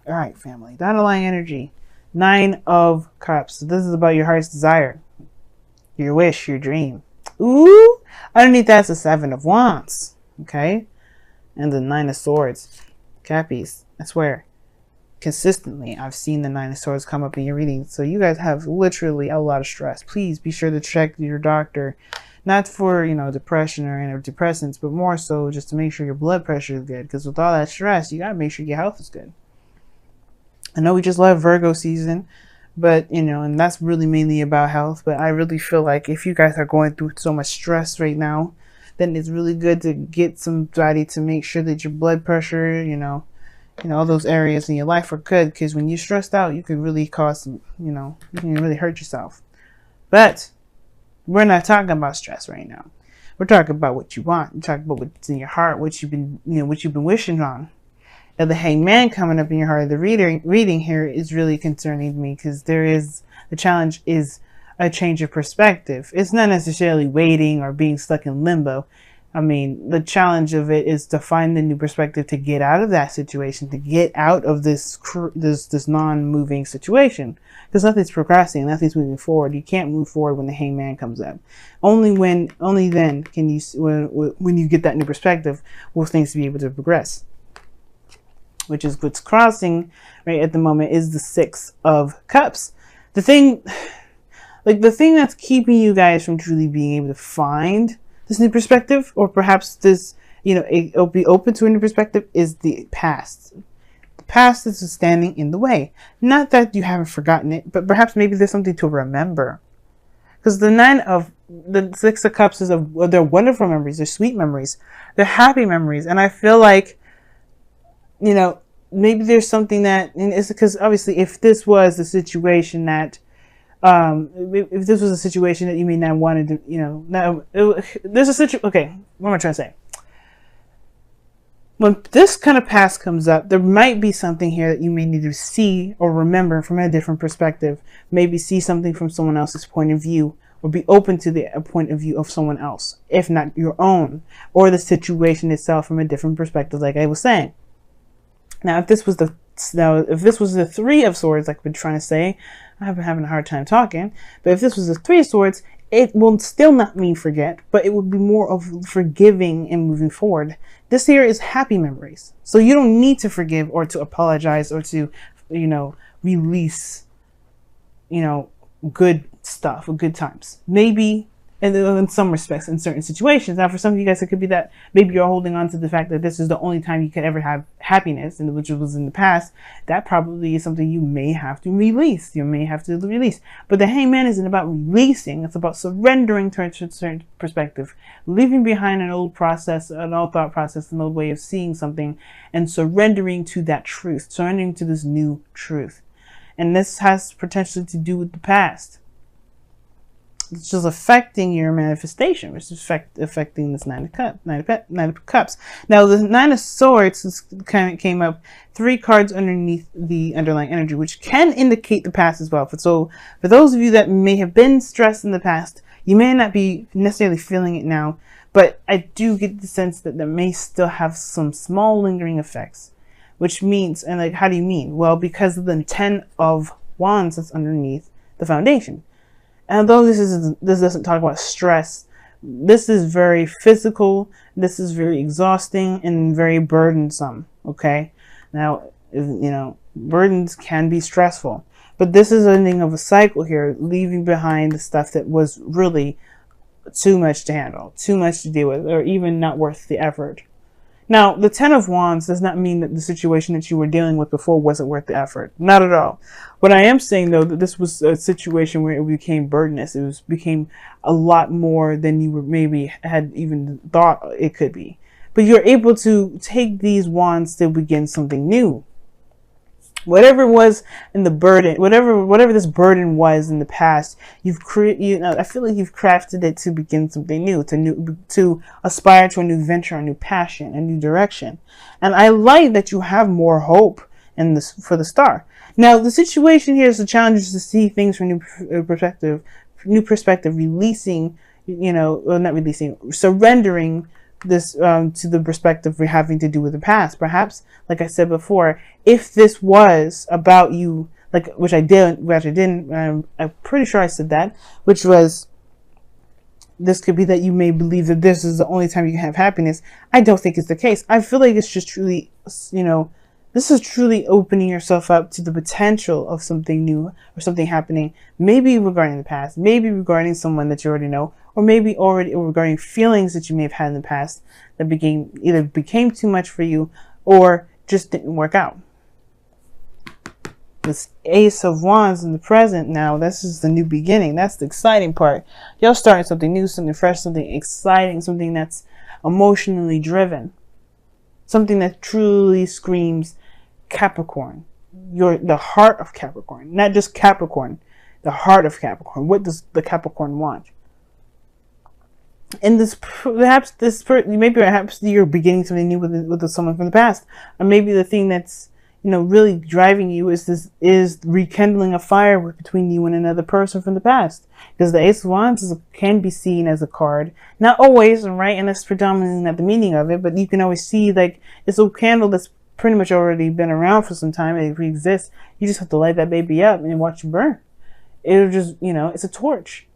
All right, family. The underlying energy. 9 of Cups. So this is about your heart's desire, your wish, your dream. Ooh, underneath that's the 7 of Wands. Okay, and the 9 of Swords. Cappies, I swear, consistently I've seen the 9 of Swords come up in your readings. So you guys have literally a lot of stress. Please be sure to check your doctor, not for, you know, depression or antidepressants, but more so just to make sure your blood pressure is good. Because with all that stress, you gotta make sure your health is good. I know we just left Virgo season, but, you know, and that's really mainly about health. But I really feel like if you guys are going through so much stress right now, then it's really good to get somebody to make sure that your blood pressure, you know, all those areas in your life are good. Because when you're stressed out, you can really cause some, you know, you can really hurt yourself. But we're not talking about stress right now. We're talking about what you want. We're talking about what's in your heart, what you've been, you know, what you've been wishing on. Now, the Hangman coming up in your heart, the reading here is really concerning to me, because the challenge is a change of perspective. It's not necessarily waiting or being stuck in limbo. I mean, the challenge of it is to find the new perspective, to get out of that situation, to get out of this non-moving situation, because nothing's progressing, nothing's moving forward. You can't move forward when the Hangman comes up. Only then can you, when you get that new perspective, will things be able to progress. Which is what's crossing right at the moment is the 6 of Cups. The thing that's keeping you guys from truly being able to find this new perspective, or perhaps this, you know, it'll be open to a new perspective, is the past. The past is standing in the way. Not that you haven't forgotten it, but perhaps maybe there's something to remember. Because the 6 of Cups is they're wonderful memories, they're sweet memories, they're happy memories, and I feel like, you know, maybe there's something that, and it's because obviously if this was the situation that, if this was a situation that you may not wanted to, you know, now there's a situation. Okay, what am I trying to say? When this kind of past comes up, there might be something here that you may need to see or remember from a different perspective. Maybe see something from someone else's point of view, or be open to the point of view of someone else, if not your own, or the situation itself from a different perspective, like I was saying. Now, if this was the 3 of Swords, like I've been trying to say, I've been having a hard time talking, but if this was the 3 of Swords, it will still not mean forget, but it would be more of forgiving and moving forward. This here is happy memories. So you don't need to forgive or to apologize or to, you know, release, you know, good stuff or good times. Maybe in some respects, in certain situations. Now, for some of you guys, it could be that maybe you're holding on to the fact that this is the only time you could ever have happiness, and which was in the past. That probably is something you may have to release. You may have to release. But the Hangman isn't about releasing. It's about surrendering to a certain perspective, leaving behind an old process, an old thought process, an old way of seeing something, and surrendering to that truth, surrendering to this new truth. And this has potentially to do with the past. It's just affecting your manifestation, which is affecting this 9 of Cups. Now, the 9 of Swords came up 3 cards underneath the underlying energy, which can indicate the past as well. So, for those of you that may have been stressed in the past, you may not be necessarily feeling it now, but I do get the sense that there may still have some small lingering effects, which means, and like, how do you mean? Well, because of the 10 of Wands that's underneath the foundation. And although this doesn't talk about stress, this is very physical, this is very exhausting and very burdensome, okay? Now, you know, burdens can be stressful, but this is ending of a cycle here, leaving behind the stuff that was really too much to handle, too much to deal with, or even not worth the effort. Now, the 10 of Wands does not mean that the situation that you were dealing with before wasn't worth the effort. Not at all. What I am saying, though, that this was a situation where it became burdenous. It became a lot more than you were maybe had even thought it could be. But you're able to take these wands to begin something new. Whatever it was in the burden, whatever this burden was in the past, I feel like you've crafted it to begin something new, to aspire to a new venture, a new passion, a new direction. And I like that you have more hope in this for the star. Now, the situation here is the challenge is to see things from new perspective, releasing, not releasing, surrendering this to the perspective we're having to do with the past. Perhaps, like I said before, if this was about you, like which I didn't, I'm pretty sure I said that, which was, this could be that you may believe that this is the only time you can have happiness. I don't think it's the case. I feel like it's just truly, this is truly opening yourself up to the potential of something new or something happening, maybe regarding the past, maybe regarding someone that you already know, or maybe already regarding feelings that you may have had in the past that became too much for you or just didn't work out. This Ace of Wands in the present now, this is the new beginning. That's the exciting part. You're starting something new, something fresh, something exciting, something that's emotionally driven. Something that truly screams Capricorn. You're the heart of Capricorn. Not just Capricorn, the heart of Capricorn. What does the Capricorn want? And perhaps you're beginning something new with someone from the past. Or maybe the thing that's really driving you is rekindling a fire between you and another person from the past. Because the Ace of Wands can be seen as a card. Not always, right? And that's predominantly not the meaning of it, but you can always see like it's a candle that's pretty much already been around for some time. It exists. You just have to light that baby up and watch it burn. It'll just, it's a torch.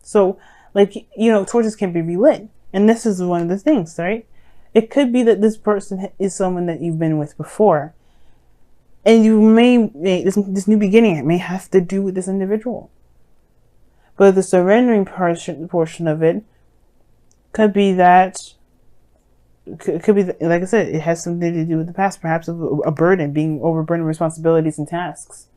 So, torches can be relit. And this is one of the things, right? It could be that this person is someone that you've been with before. And this new beginning, it may have to do with this individual. But the surrendering portion of it could be that, like I said, it has something to do with the past, perhaps a burden, being overburdened with responsibilities and tasks.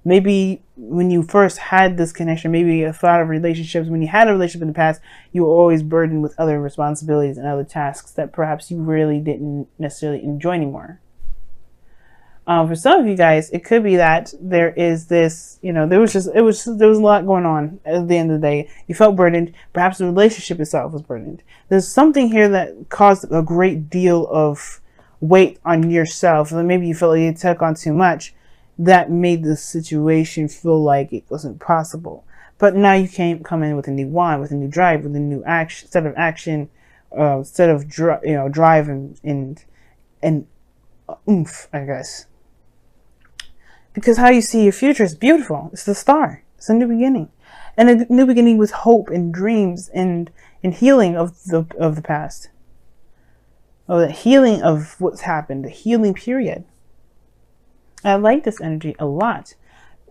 Maybe when you first had this connection, maybe a thought of relationships, when you had a relationship in the past, you were always burdened with other responsibilities and other tasks that perhaps you really didn't necessarily enjoy anymore. For some of you guys, it could be that there is this, there was a lot going on at the end of the day. You felt burdened. Perhaps the relationship itself was burdened. There's something here that caused a great deal of weight on yourself. And maybe you felt like you took on too much. That made the situation feel like it wasn't possible. But now you can come in with a new wand, with a new drive, with a new set of action, drive and oomph, I guess. Because how you see your future is beautiful. It's the star. It's a new beginning. And a new beginning with hope and dreams and healing of the past. Or the healing of what's happened. The healing period. I like this energy a lot.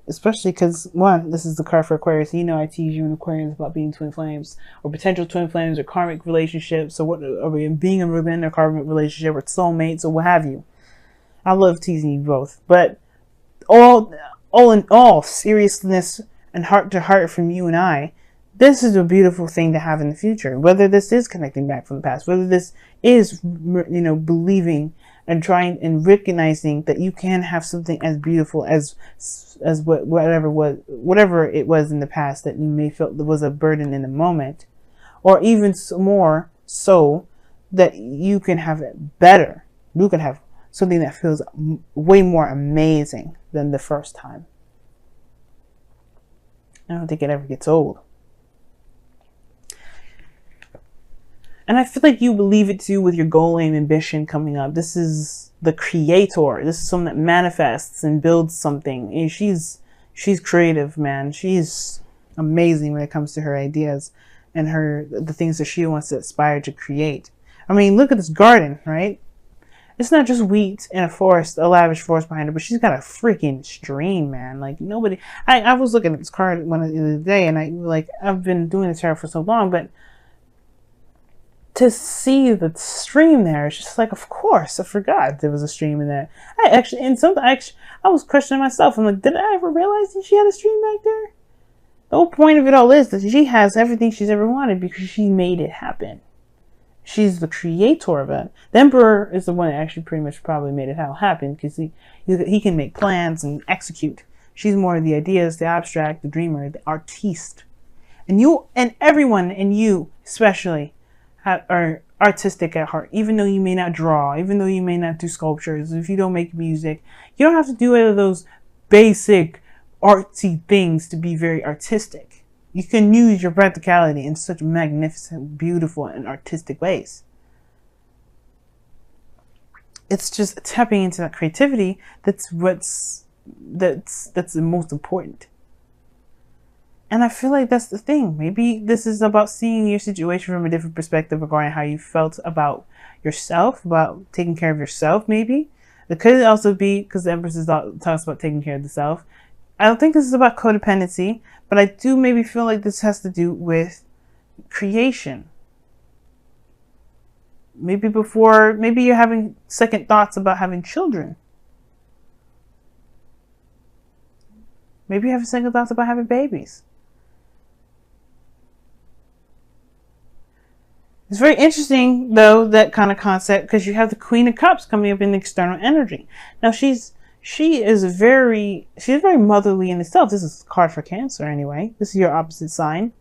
Especially because, one, this is the card for Aquarius. I tease you in Aquarius about being twin flames. Or potential twin flames or karmic relationships. Or being within a karmic relationship or soulmates or what have you. I love teasing you both. But all in all, seriousness and heart to heart from you and I, this is a beautiful thing to have in the future. Whether this is connecting back from the past, whether this is, believing and trying and recognizing that you can have something as beautiful as whatever it was in the past that you may feel was a burden in the moment, or even more so that you can have it better. You can have something that feels way more amazing than the first time. I don't think it ever gets old. And I feel like you believe it too with your goal, aim, ambition coming up. This is the creator. This is someone that manifests and builds something. And she's creative, man. She's amazing when it comes to her ideas and the things that she wants to aspire to create. I mean, look at this garden, right? It's not just wheat and a forest, a lavish forest behind her, but she's got a freaking stream, man. Like nobody. I was looking at this card the other day, and I've been doing this tarot for so long, but to see the stream there, it's just like, of course, I forgot there was a stream in there. I was questioning myself. I'm like, did I ever realize that she had a stream back there? The whole point of it all is that she has everything she's ever wanted because she made it happen. She's the creator of it. The Emperor is the one that actually pretty much probably made it all happen because he can make plans and execute. She's more of the ideas, the abstract, the dreamer, the artiste. And you and everyone, and you especially, are artistic at heart. Even though you may not draw, even though you may not do sculptures, if you don't make music, you don't have to do any of those basic artsy things to be very artistic. You can use your practicality in such magnificent, beautiful, and artistic ways. it's just tapping into that creativity that's the most important. And I feel like that's the thing. Maybe this is about seeing your situation from a different perspective regarding how you felt about yourself, about taking care of yourself, maybe. It could also be, because the Empress talks about taking care of the self. I don't think this is about codependency, but I do maybe feel like this has to do with creation. Maybe you're having second thoughts about having children. Maybe you have second thoughts about having babies. It's very interesting, though, that kind of concept, because you have the Queen of Cups coming up in the external energy. Now, she is very motherly in itself. This is a card for Cancer, anyway. This is your opposite sign.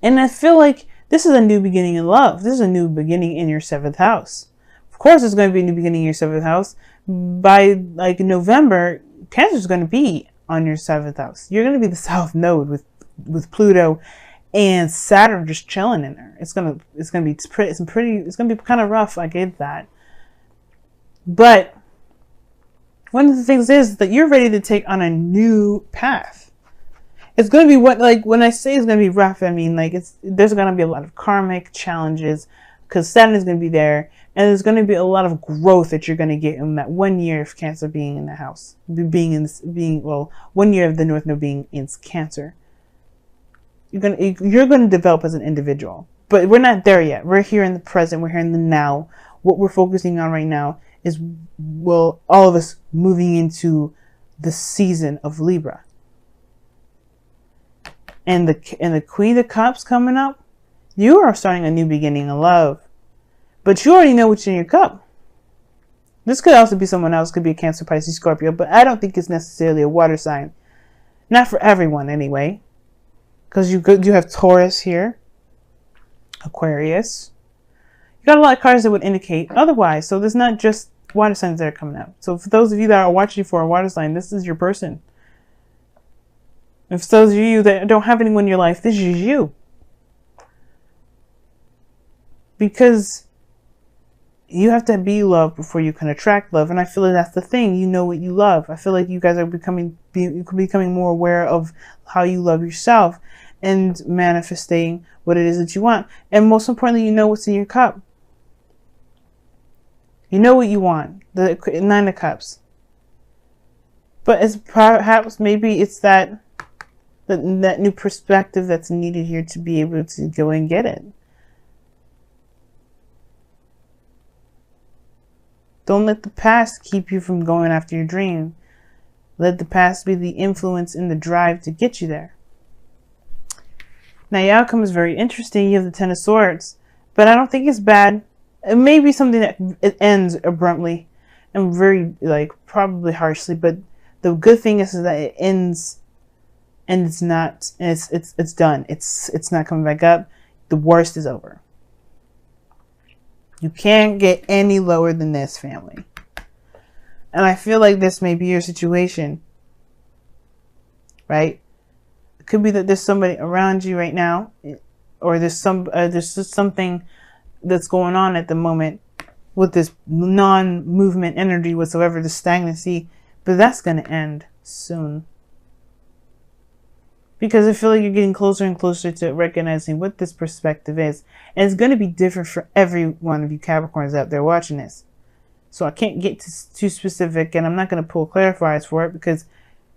And I feel like this is a new beginning in love. This is a new beginning in your 7th house. Of course, it's going to be a new beginning in your 7th house. By, like, November, Cancer is going to be on your 7th house. You're going to be the South Node with Pluto and Saturn just chilling in there. It's gonna be kind of rough. I get that, but one of the things is that you're ready to take on a new path. It's gonna be when I say it's gonna be rough, I mean like there's gonna be a lot of karmic challenges because Saturn is gonna be there, and there's gonna be a lot of growth that you're gonna get in that 1 year of Cancer being in the house, 1 year of the North Node being in Cancer. You're gonna develop as an individual, but we're not there yet. We're here in the present. We're here in the now. What we're focusing on right now is, all of us moving into the season of Libra, and the Queen of Cups coming up. You are starting a new beginning of love, but you already know what's in your cup. This could also be someone else. Could be a Cancer, Pisces, Scorpio, but I don't think it's necessarily a water sign. Not for everyone, anyway. Because you have Taurus here, Aquarius. You got a lot of cards that would indicate otherwise. So there's not just water signs that are coming up. So for those of you that are watching for a water sign, this is your person. If those of you that don't have anyone in your life, this is you. Because you have to be loved before you can attract love. And I feel like that's the thing. You know what you love. I feel like you guys are becoming more aware of how you love yourself and manifesting what it is that you want. And most importantly, you know what's in your cup. You know what you want. The 9 of Cups. But it's perhaps maybe it's that new perspective that's needed here to be able to go and get it. Don't let the past keep you from going after your dream. Let the past be the influence and the drive to get you there. Now, your outcome is very interesting. You have the 10 of Swords, but I don't think it's bad. It may be something that it ends abruptly and very, probably harshly, but the good thing is that it ends and it's done. It's not coming back up. The worst is over. You can't get any lower than this, family. And I feel like this may be your situation, right? It could be that there's somebody around you right now, or there's just something that's going on at the moment with this non-movement energy whatsoever, the stagnancy, but that's going to end soon. Because I feel like you're getting closer and closer to recognizing what this perspective is. And it's going to be different for every one of you Capricorns out there watching this. So I can't get too specific, and I'm not going to pull clarifiers for it because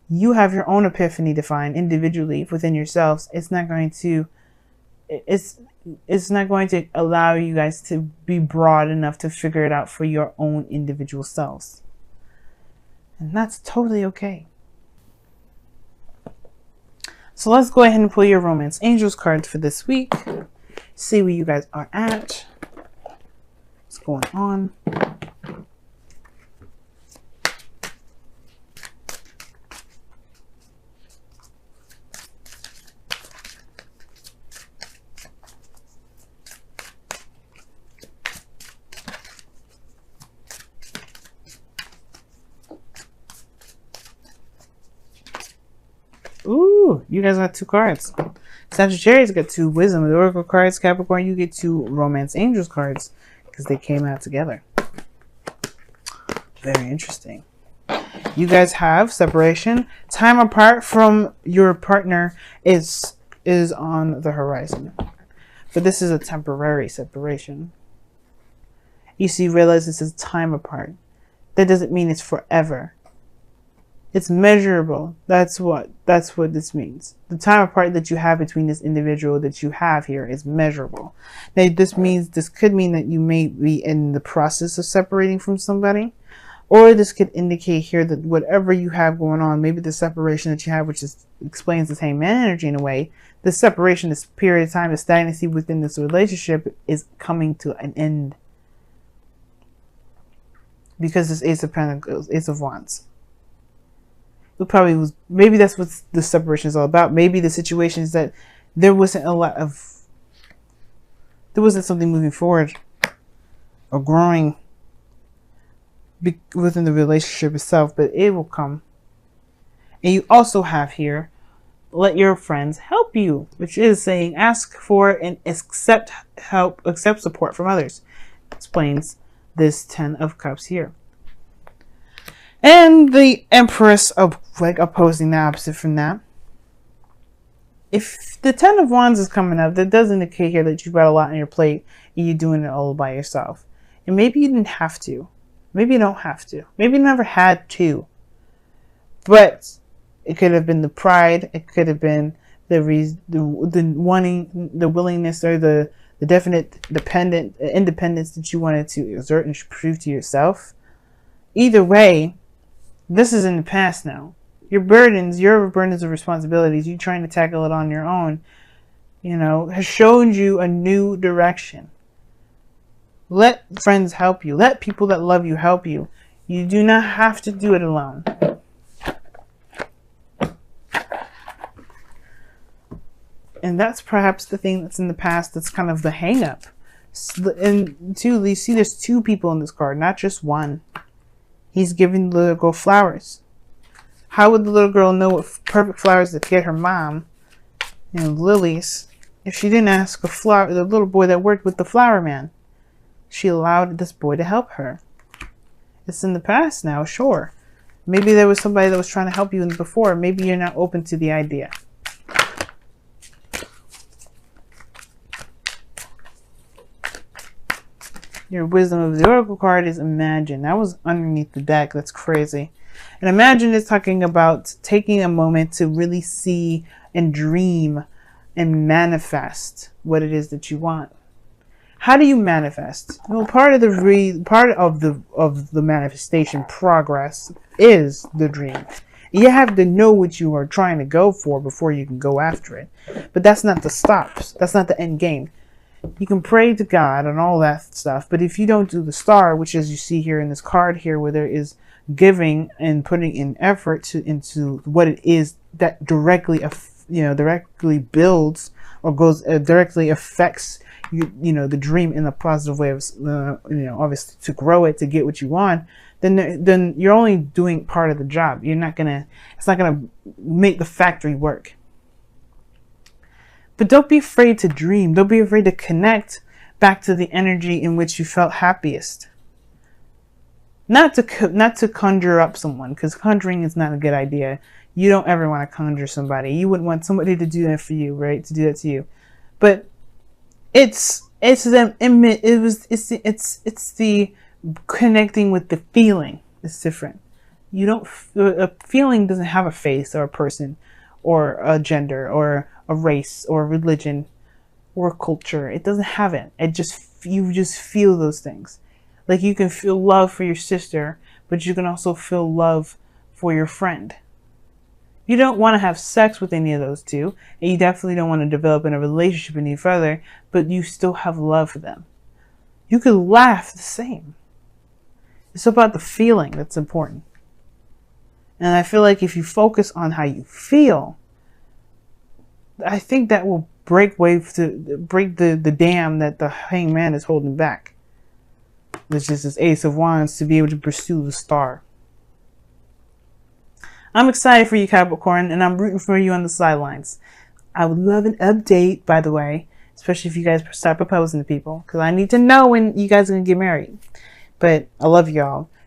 you have your own epiphany to find individually within yourselves. It's not going to allow you guys to be broad enough to figure it out for your own individual selves. And that's totally okay. So let's go ahead and pull your Romance Angels cards for this week. See where you guys are at. What's going on? Ooh, you guys got 2 cards. Sagittarius got 2 Wisdom of the Oracle cards. Capricorn, you get 2 Romance Angels cards because they came out together. Very interesting. You guys have separation. Time apart from your partner is on the horizon. But this is a temporary separation. You see, realize this is time apart. That doesn't mean it's forever. It's measurable. That's what this means. The time apart that you have between this individual that you have here is measurable. Now, this could mean that you may be in the process of separating from somebody, or this could indicate here that whatever you have going on, maybe the separation that you have, which explains the same energy in a way, the separation, this period of time, the stagnancy within this relationship is coming to an end. Because this Ace of Pentacles, Ace of Wands. It probably was, maybe that's what the separation is all about. Maybe the situation is that there wasn't something moving forward or growing within the relationship itself, but it will come. And you also have here, let your friends help you, which is saying ask for and accept help, accept support from others. Explains this 10 of Cups here. And the Empress of opposing the opposite from that. If the 10 of Wands is coming up, that does indicate here that you've got a lot on your plate and you're doing it all by yourself. And maybe you didn't have to. Maybe you don't have to. Maybe you never had to. But it could have been the pride. It could have been the wanting, the willingness, or the definite independence that you wanted to exert and prove to yourself. Either way, this is in the past now. Your burdens of responsibilities, you trying to tackle it on your own, has shown you a new direction. Let friends help you. Let people that love you help you. You do not have to do it alone. And that's perhaps the thing that's in the past that's kind of the hang-up. And two, you see there's two people in this card, not just one. He's giving the little girl flowers. How would the little girl know what perfect flowers to get her mom, lilies, if she didn't ask the little boy that worked with the flower man? She allowed this boy to help her. It's in the past now, sure. Maybe there was somebody that was trying to help you before. Maybe you're not open to the idea. Your wisdom of the Oracle card is imagine. That was underneath the deck. That's crazy. And imagine is talking about taking a moment to really see and dream and manifest what it is that you want. How do you manifest? Well, part of the manifestation progress is the dream. You have to know what you are trying to go for before you can go after it. But that's not the stops. That's not the end game. You can pray to God and all that stuff, but if you don't do the star, which as you see here in this card here, where there is giving and putting in effort into what it is that directly builds or goes directly affects the dream in a positive way of obviously to grow it, to get what you want, then you're only doing part of the job. It's not gonna make the factory work. But don't be afraid to dream. Don't be afraid to connect back to the energy in which you felt happiest. Not to conjure up someone, because conjuring is not a good idea. You don't ever want to conjure somebody. You wouldn't want somebody to do that for you, right? To do that to you. But it's the connecting with the feeling. It's different. A feeling doesn't have a face or a person or a gender or a race or a religion or a culture. It doesn't have it. You just feel those things. Like you can feel love for your sister, but you can also feel love for your friend. You don't want to have sex with any of those two, and you definitely don't want to develop in a relationship any further, but you still have love for them. You could laugh the same. It's about the feeling that's important. And I feel like if you focus on how you feel, I think that will break the dam that the Hanged Man is holding back. Which is this Ace of Wands, to be able to pursue the star. I'm excited for you, Capricorn, and I'm rooting for you on the sidelines. I would love an update, by the way, especially if you guys start proposing to people, because I need to know when you guys are going to get married. But I love y'all.